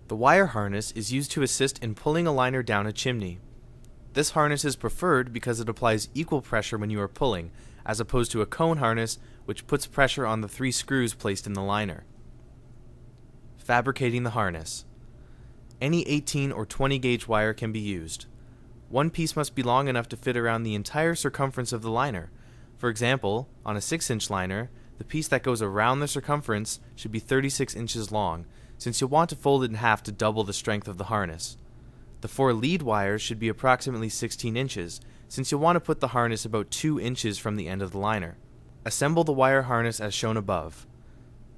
The wire harness is used to assist in pulling a liner down a chimney. This harness is preferred because it applies equal pressure when you are pulling, as opposed to a cone harness which puts pressure on the 3 screws placed in the liner. Fabricating the harness. Any 18 or 20 gauge wire can be used. One piece must be long enough to fit around the entire circumference of the liner. For example, on a 6-inch liner, the piece that goes around the circumference should be 36 inches long, since you'll want to fold it in half to double the strength of the harness. The 4 lead wires should be approximately 16 inches, since you'll want to put the harness about 2 inches from the end of the liner. Assemble the wire harness as shown above.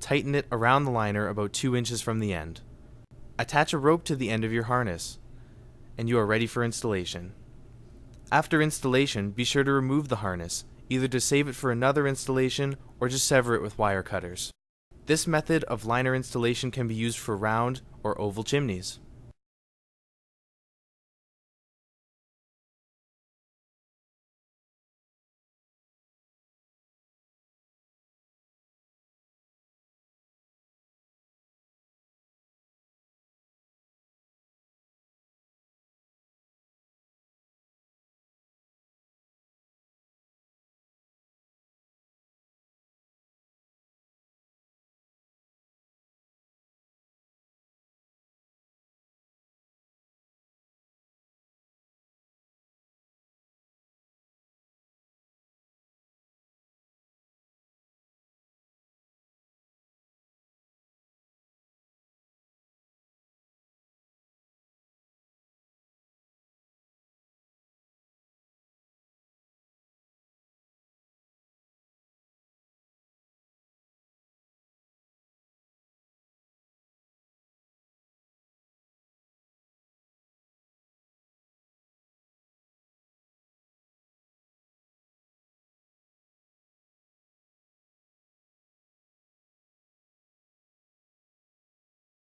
Tighten it around the liner about 2 inches from the end. Attach a rope to the end of your harness, and you are ready for installation. After installation, be sure to remove the harness, either to save it for another installation or just sever it with wire cutters. This method of liner installation can be used for round or oval chimneys.